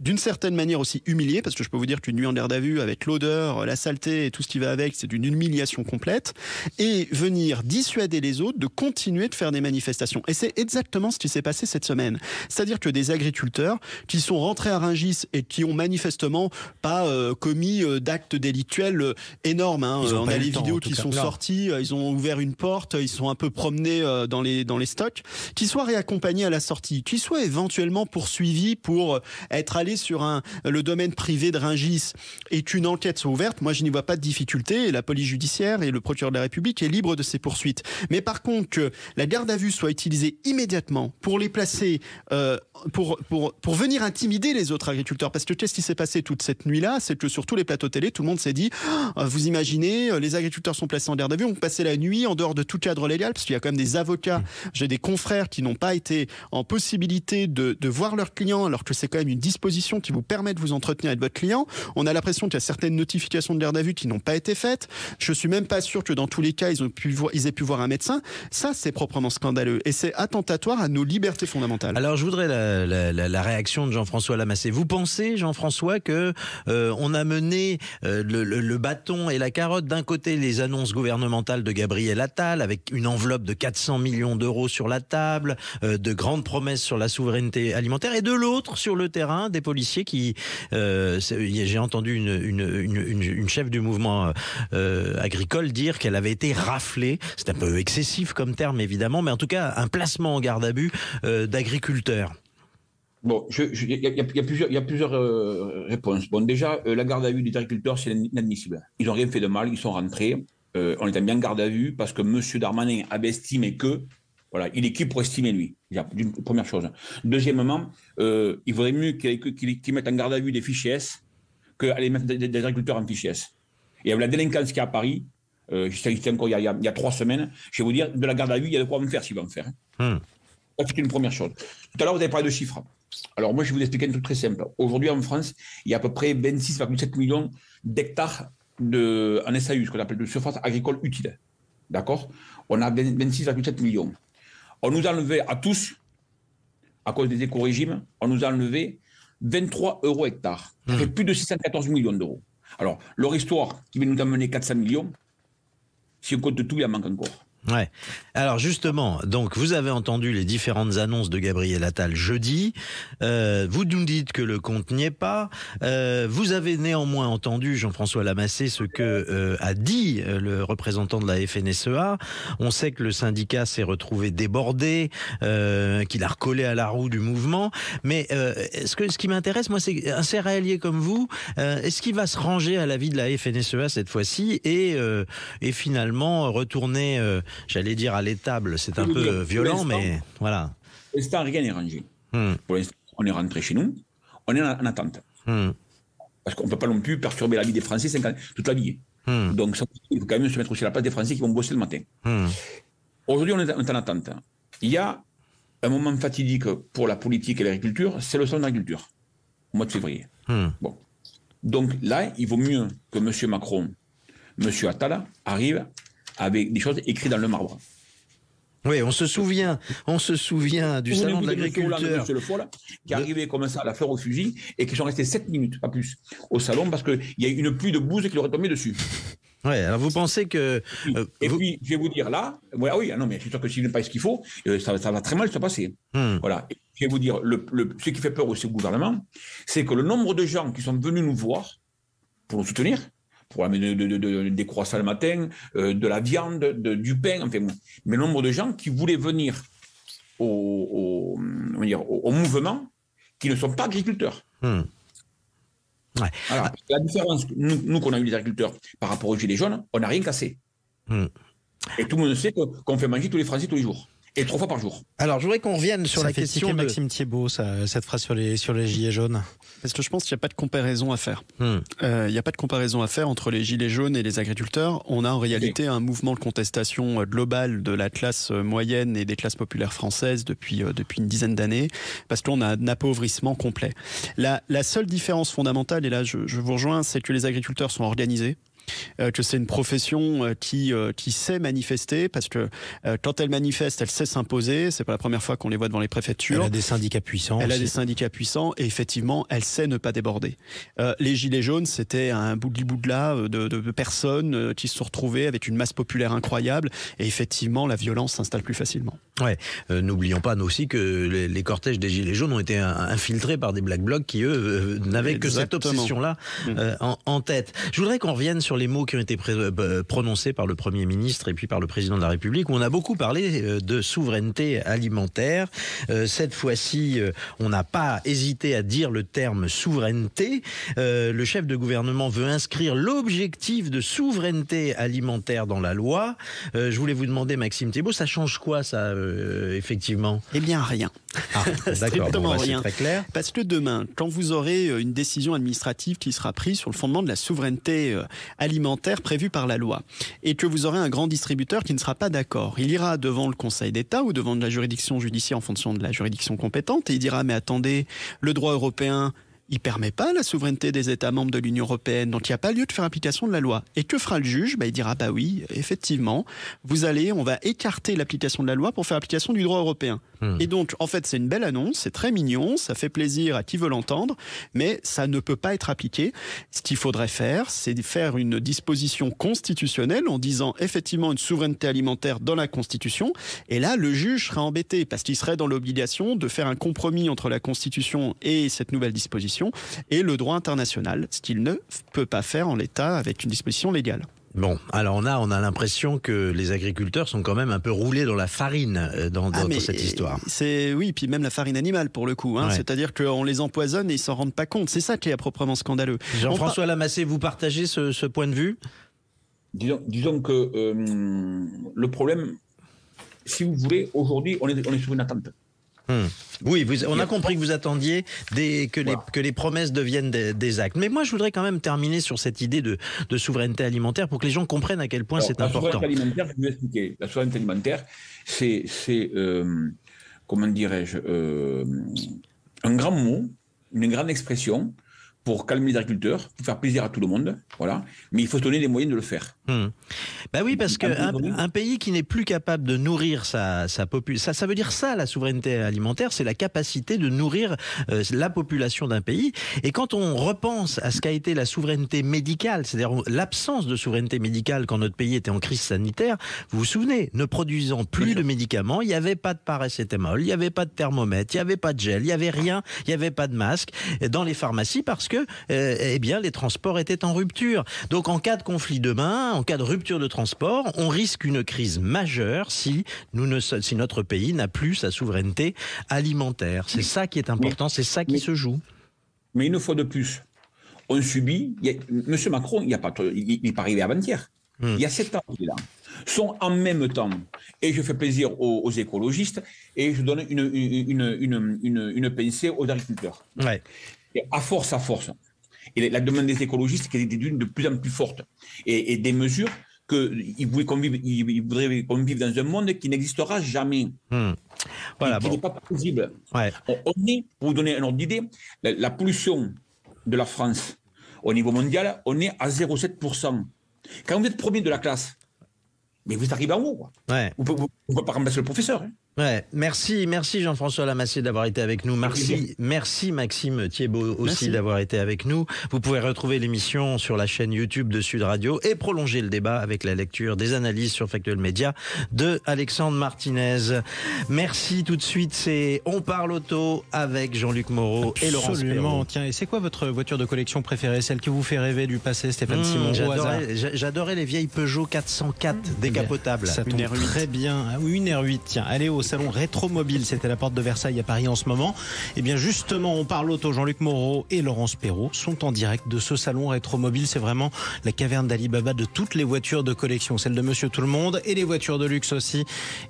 d'une certaine manière aussi humilier, parce que je peux vous dire qu'une nuit en garde à vue avec l'odeur, la saleté et tout ce qui va avec, c'est une humiliation complète, et venir dissuader les autres de continuer de faire des manifestations. Et c'est exactement ce qui s'est passé cette semaine. C'est-à-dire que des agriculteurs qui sont rentrés à Rungis et qui ont manifestement pas commis d'actes délictuels énormes. On a les vidéos qui sont sorties, ils ont ouvert une porte, ils sont un peu promenés dans les stocks, qui soient réaccompagnés à la sortie, qui soient éventuellement poursuivis pour être allé sur le domaine privé de Rungis et qu'une enquête soit ouverte, moi je n'y vois pas de difficulté et la police judiciaire et le procureur de la République est libre de ces poursuites. Mais par contre que la garde à vue soit utilisée immédiatement pour les placer, pour venir intimider les autres agriculteurs, parce que qu'est-ce qui s'est passé toute cette nuit-là, c'est que sur tous les plateaux télé, tout le monde s'est dit, vous imaginez, les agriculteurs sont placés en garde à vue, on peut passer la nuit en dehors de tout cadre légal, parce qu'il y a quand même des avocats, j'ai des confrères qui n'ont pas été en possibilité de voir leurs clients, alors que c'est quand même une disposition qui vous permet de vous entretenir avec votre client. On a l'impression qu'il y a certaines notifications de garde à vue qui n'ont pas été faites. Je suis même pas sûr que dans tous les cas, ils aient pu voir un médecin. Ça, c'est proprement scandaleux. Et c'est attentatoire à nos libertés fondamentales.
Alors, je voudrais la réaction de Jean-François Lamassé. Vous pensez, Jean-François, que on a mené le bâton et la carotte, d'un côté les annonces gouvernementales de Gabriel Attal avec une enveloppe de 400 millions d'euros sur la table, de grandes promesses sur la souveraineté alimentaire, et de l'autre, sur le terrain, des policiers qui... j'ai entendu une chef du mouvement agricole dire qu'elle avait été raflée. C'est un peu excessif comme terme, évidemment, mais en tout cas, un placement en garde à vue d'agriculteurs.
Bon, il y a plusieurs réponses. Bon, déjà, la garde à vue des agriculteurs, c'est inadmissible. Ils n'ont rien fait de mal, ils sont rentrés. On les a mis en garde à vue parce que M. Darmanin avait estimé que, voilà, il est qui pour estimer lui, déjà, première chose. Deuxièmement, il vaudrait mieux qu'ils mettent en garde à vue des fichiers S qu'aller mettre des agriculteurs en fichiers S. Et avec la délinquance qu'il y a à Paris, j'étais encore il y a 3 semaines, je vais vous dire, de la garde à vue, il y a de quoi me faire s'il va me faire. Ça, c'est une première chose. Tout à l'heure, vous avez parlé de chiffres. Alors moi, je vais vous expliquer un truc très simple. Aujourd'hui, en France, il y a à peu près 26,7 millions d'hectares en SAU, ce qu'on appelle de surface agricole utile. D'accord ? On a 26,7 millions. On nous a enlevé à tous, à cause des éco-régimes, on nous a enlevé 23 € hectare. Ça fait plus de 614 millions d'euros. Alors, leur histoire qui va nous amener 400 millions, si on compte tout, il en manque encore.
Ouais. Alors justement, donc vous avez entendu les différentes annonces de Gabriel Attal jeudi. Vous nous dites que le compte n'y est pas. Vous avez néanmoins entendu Jean-François Lamassé ce que a dit le représentant de la FNSEA. On sait que le syndicat s'est retrouvé débordé, qu'il a recollé à la roue du mouvement. Mais ce qui m'intéresse, moi, c'est un céréalier comme vous. Est-ce qu'il va se ranger à l'avis de la FNSEA cette fois-ci et finalement retourner j'allais dire à l'étable, c'est un peu violent, mais voilà.
Pour l'instant, rien n'est rangé. Pour l'instant, on est rentré chez nous, on est en attente. Parce qu'on ne peut pas non plus perturber la vie des Français toute la vie. Donc, il faut quand même se mettre aussi à la place des Français qui vont bosser le matin. Aujourd'hui, on est en attente. Il y a un moment fatidique pour la politique et l'agriculture, c'est le salon d'agriculture, au mois de février. Bon. Donc là, il vaut mieux que M. Macron, M. Attal arrive avec des choses écrites dans le marbre.
Oui, on se souvient du salon de l'agriculteur.
Le Foll, qui arrivait comme ça à la fleur au fusil et qui sont restés 7 minutes, pas plus, au salon parce qu'il y a eu une pluie de bouse qui leur est tombée dessus.
Ouais, alors vous pensez que...
puis, je vais vous dire là, non, mais je suis sûr que s'il n'est pas ce qu'il faut, ça va très mal se passer. Voilà. Et je vais vous dire, ce qui fait peur aussi au gouvernement, c'est que le nombre de gens qui sont venus nous voir pour nous soutenir, pour amener des croissants le matin, de la viande, du pain, enfin, mais le nombre de gens qui voulaient venir au mouvement, qui ne sont pas agriculteurs.
Ouais.
Alors, la différence, nous qu'on a eu les agriculteurs par rapport aux gilets jaunes, on n'a rien cassé. Et tout le monde sait qu'on fait manger tous les Français tous les jours. Et 3 fois par jour.
Alors, je voudrais qu'on revienne sur la question de
Maxime Thiébaut, cette phrase sur les gilets jaunes.
Parce que je pense qu'il n'y a pas de comparaison à faire. Il n'y a pas de comparaison à faire entre les gilets jaunes et les agriculteurs. On a en réalité un mouvement de contestation global de la classe moyenne et des classes populaires françaises depuis une dizaine d'années, parce qu'on a un appauvrissement complet. La seule différence fondamentale, et là je vous rejoins, c'est que les agriculteurs sont organisés. Que c'est une profession qui sait manifester, parce que quand elle manifeste, elle sait s'imposer. C'est pas la première fois qu'on les voit devant les préfectures.
Elle a des syndicats puissants.
Et effectivement, elle sait ne pas déborder. Les gilets jaunes, c'était un bout-de-là de personnes qui se sont retrouvées avec une masse populaire incroyable, et effectivement, la violence s'installe plus facilement.
Ouais. N'oublions pas nous aussi que les cortèges des gilets jaunes ont été infiltrés par des black blocs qui eux n'avaient que cette obsession-là en tête. Je voudrais qu'on revienne sur les mots qui ont été prononcés par le Premier ministre et puis par le Président de la République, où on a beaucoup parlé de souveraineté alimentaire. Cette fois-ci, on n'a pas hésité à dire le terme souveraineté. Le chef de gouvernement veut inscrire l'objectif de souveraineté alimentaire dans la loi. Je voulais vous demander, Maxime Thiébaut, ça change quoi ça, effectivement ?
Eh bien, rien.
D'accord,
rien.
C'est très clair.
Parce que demain, quand vous aurez une décision administrative qui sera prise sur le fondement de la souveraineté alimentaire, alimentaire prévu par la loi et que vous aurez un grand distributeur qui ne sera pas d'accord. Il ira devant le Conseil d'État ou devant la juridiction judiciaire en fonction de la juridiction compétente et il dira mais attendez, le droit européen il ne permet pas la souveraineté des États membres de l'Union européenne, donc il n'y a pas lieu de faire application de la loi. Et que fera le juge ? Il dira, oui, effectivement, on va écarter l'application de la loi pour faire application du droit européen. Et donc, en fait, c'est une belle annonce, c'est très mignon, ça fait plaisir à qui veut l'entendre, mais ça ne peut pas être appliqué. Ce qu'il faudrait faire, c'est faire une disposition constitutionnelle en disant effectivement une souveraineté alimentaire dans la Constitution, et là, le juge serait embêté, parce qu'il serait dans l'obligation de faire un compromis entre la Constitution et cette nouvelle disposition, et le droit international, ce qu'il ne peut pas faire en l'état avec une disposition légale.
Bon, alors on a l'impression que les agriculteurs sont quand même un peu roulés dans la farine dans cette histoire.
Oui, puis même la farine animale pour le coup. Ouais. C'est-à-dire qu'on les empoisonne et ils s'en rendent pas compte. C'est ça qui est à proprement scandaleux.
Jean-François Lamassé, vous partagez ce point de vue ?
Disons que le problème, si vous voulez, aujourd'hui, on est sur une attente.
Oui, on a compris que vous attendiez que les promesses deviennent des actes. Mais moi, je voudrais quand même terminer sur cette idée de souveraineté alimentaire pour que les gens comprennent à quel point c'est important.
La souveraineté alimentaire, je vais vous expliquer. La souveraineté alimentaire, c'est comment dirais-je, un grand mot, une grande expression pour calmer les agriculteurs, pour faire plaisir à tout le monde, voilà. Mais il faut se donner les moyens de le faire.
Oui, parce qu'un pays qui n'est plus capable de nourrir sa population, ça veut dire ça, la souveraineté alimentaire, c'est la capacité de nourrir la population d'un pays. Et quand on repense à ce qu'a été la souveraineté médicale, c'est-à-dire l'absence de souveraineté médicale quand notre pays était en crise sanitaire, vous vous souvenez, ne produisant plus de médicaments, il n'y avait pas de paracétamol, il n'y avait pas de thermomètre, il n'y avait pas de gel, il n'y avait rien, il n'y avait pas de masque dans les pharmacies parce que les transports étaient en rupture. Donc en cas de conflit demain, en cas de rupture de transport, on risque une crise majeure si notre pays n'a plus sa souveraineté alimentaire. C'est ça qui est important, c'est ça qui se joue.
Mais une fois de plus, on subit. Monsieur Macron, il n'est pas arrivé avant-hier. Il y a 7 ans qu'il est là. Sont en même temps, et je fais plaisir aux écologistes, et je donne une pensée aux agriculteurs.
Ouais.
Et à force. Et la demande des écologistes qui est de plus en plus forte. Et des mesures qu'ils voudraient qu'on vive dans un monde qui n'existera jamais.
Voilà,
qui n'est pas possible.
Ouais.
On est, pour vous donner un ordre d'idée, la pollution de la France au niveau mondial, on est à 0,7%. Quand vous êtes premier de la classe, mais vous arrivez en haut, quoi.
Ouais.
Vous ne pouvez pas remplacer le professeur.
Ouais, merci Jean-François Lamassé d'avoir été avec nous. Merci Maxime Thiebaud aussi d'avoir été avec nous. Vous pouvez retrouver l'émission sur la chaîne YouTube de Sud Radio et prolonger le débat avec la lecture des analyses sur Factuel Média de Alexandre Martinez. Merci. Tout de suite, c'est On parle auto avec Jean-Luc Moreau et Laurence Perrault.
Tiens, et c'est quoi votre voiture de collection préférée, celle qui vous fait rêver du passé, Stéphane Simon?
J'adorais les vieilles Peugeot 404 décapotables.
Ça tombe très bien. Une R8, tiens, allez au salon Rétromobile, c'était la porte de Versailles à Paris en ce moment. Et bien justement, On parle auto, Jean-Luc Moreau et Laurence Perrault sont en direct de ce salon Rétromobile. C'est vraiment la caverne d'Ali Baba de toutes les voitures de collection, celle de Monsieur Tout-le-Monde et les voitures de luxe aussi.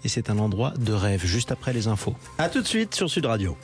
Et c'est un endroit de rêve, juste après les infos.
À tout de suite sur Sud Radio.